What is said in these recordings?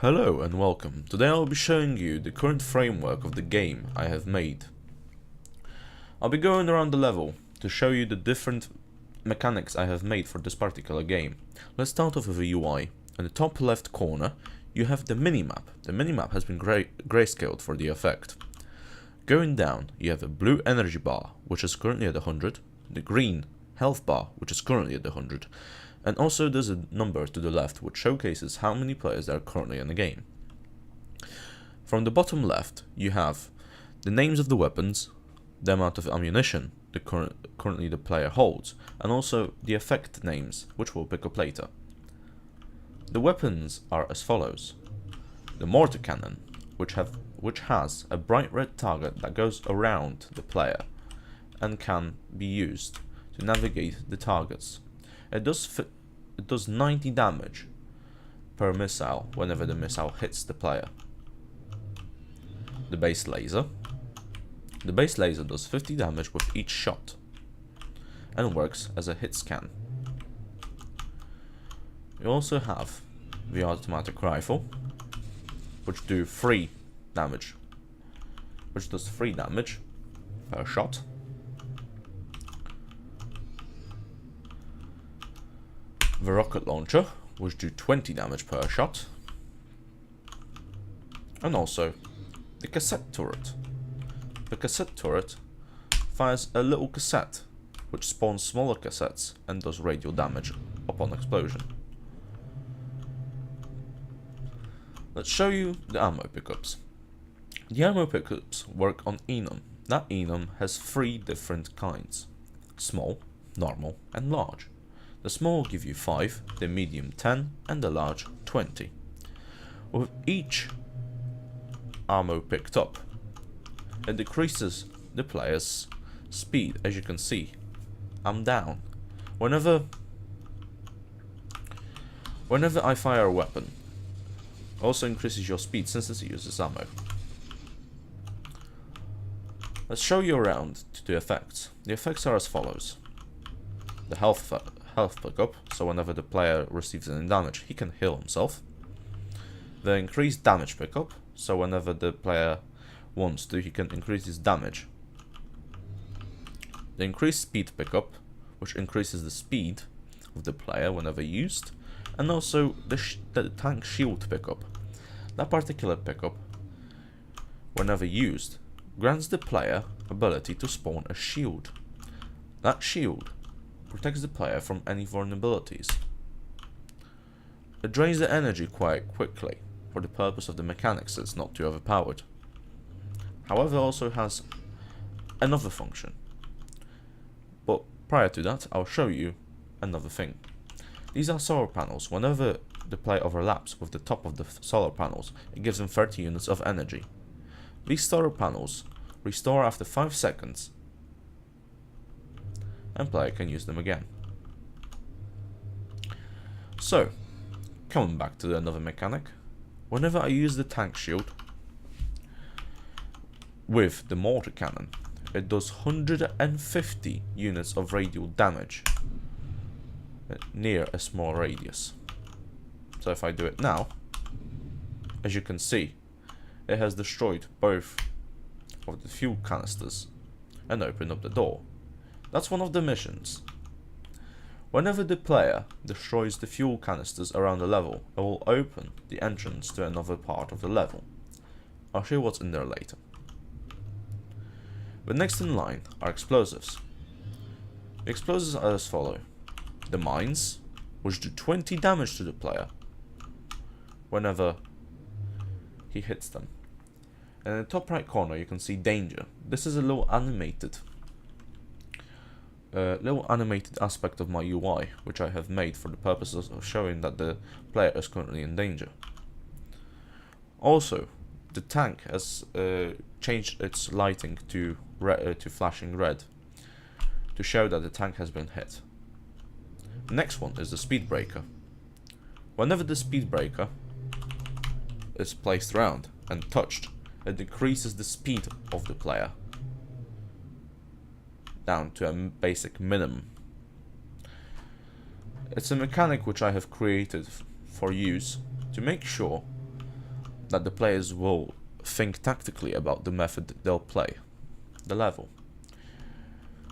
Hello and welcome. Today I'll be showing you the current framework of the game I have made. I'll be going around the level to show you the different mechanics I have made for this particular game. Let's start off with a UI. In the top left corner you have the minimap. The minimap has been grayscaled for the effect. Going down you have a blue energy bar which is currently at 100, the green health bar which is currently at 100, and also there's a number to the left which showcases how many players there are currently in the game. From the bottom left you have the names of the weapons, the amount of ammunition currently the player holds, and also the effect names which we'll pick up later. The weapons are as follows: the mortar cannon, which has a bright red target that goes around the player and can be used to navigate the targets. It does 90 damage per missile whenever the missile hits the player. The base laser. The base laser does 50 damage with each shot and works as a hit scan. You also have the automatic rifle, which does 3 damage per shot. The rocket launcher, which do 20 damage per shot. And also the cassette turret. The cassette turret fires a little cassette which spawns smaller cassettes and does radial damage upon explosion. Let's show you the ammo pickups. The ammo pickups work on enum. That enum has 3 different kinds: small, normal and large. The small will give you 5, the medium 10 and the large 20. With each ammo picked up, it decreases the player's speed. As you can see, I'm down. Whenever I fire a weapon, also increases your speed since it uses ammo. Let's show you around to the effects. The effects are as follows: the health pickup, so whenever the player receives any damage he can heal himself. The increased damage pickup, so whenever the player wants to he can increase his damage. The increased speed pickup, which increases the speed of the player whenever used, and also the tank shield pickup. That particular pickup, whenever used, grants the player ability to spawn a shield. That shield protects the player from any vulnerabilities. It drains the energy quite quickly for the purpose of the mechanics, it's not too overpowered. However, it also has another function. But prior to that, I'll show you another thing. These are solar panels. Whenever the player overlaps with the top of the solar panels, it gives them 30 units of energy. These solar panels restore after 5 seconds, and player can use them again. So, coming back to another mechanic, whenever I use the tank shield with the mortar cannon, it does 150 units of radial damage near a small radius. So if I do it now, as you can see, it has destroyed both of the fuel canisters and opened up the door. That's one of the missions. Whenever the player destroys the fuel canisters around the level, it will open the entrance to another part of the level. I'll show you what's in there later. The next in line are explosives. The explosives are as follow: the mines, which do 20 damage to the player whenever he hits them. And in the top right corner you can see danger. This is a little animated aspect of my UI which I have made for the purposes of showing that the player is currently in danger. Also, the tank has changed its lighting to flashing red to show that the tank has been hit. The next one is the speed breaker. Whenever the speed breaker is placed around and touched, it decreases the speed of the player down to a basic minimum. It's a mechanic which I have created for use to make sure that the players will think tactically about the method they'll play, the level.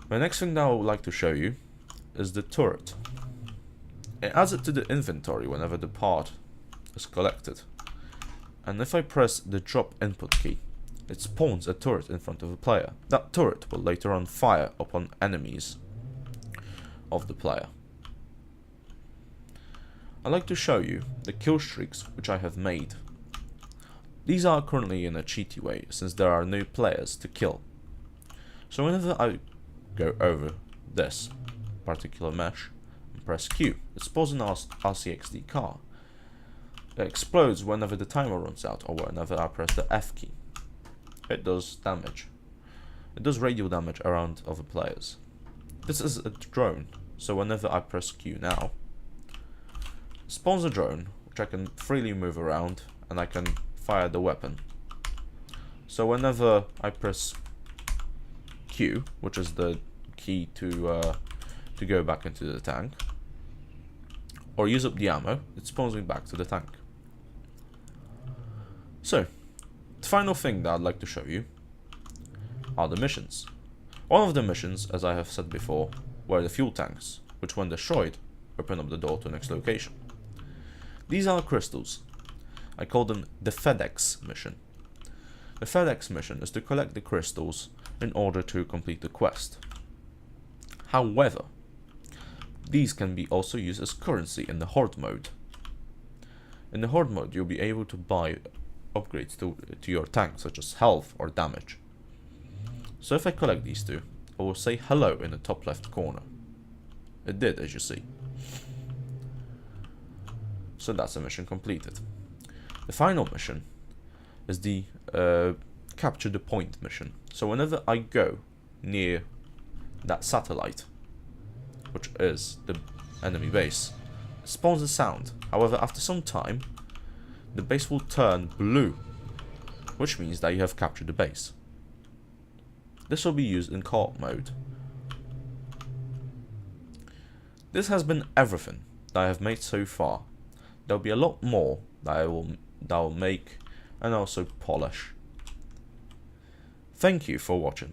The next thing that I would like to show you is the turret. It adds it to the inventory whenever the part is collected. And if I press the drop input key, it spawns a turret in front of the player. That turret will later on fire upon enemies of the player. I'd like to show you the kill streaks which I have made. These are currently in a cheaty way since there are no players to kill. So whenever I go over this particular mesh and press Q, it spawns an RCXD car. It explodes whenever the timer runs out or whenever I press the F key. It does damage. It does radial damage around other players. This is a drone, so whenever I press Q now, it spawns a drone which I can freely move around and I can fire the weapon. So whenever I press Q, which is the key to go back into the tank, or use up the ammo, it spawns me back to the tank. So, the final thing that I'd like to show you are the missions. One of the missions, as I have said before, were the fuel tanks, which when destroyed, open up the door to the next location. These are crystals. I call them the FedEx mission. The FedEx mission is to collect the crystals in order to complete the quest. However, these can be also used as currency in the Horde mode. In the Horde mode, you'll be able to buy upgrades to your tank, such as health or damage. So if I collect these two, I will say hello in the top left corner. It did, as you see. So that's a mission completed. The final mission is the capture the point mission. So whenever I go near that satellite, which is the enemy base, it spawns a sound. However, after some time, the base will turn blue, which means that you have captured the base. This will be used in co-op mode. This has been everything that I have made so far. There'll be a lot more that I will make and also polish. Thank you for watching.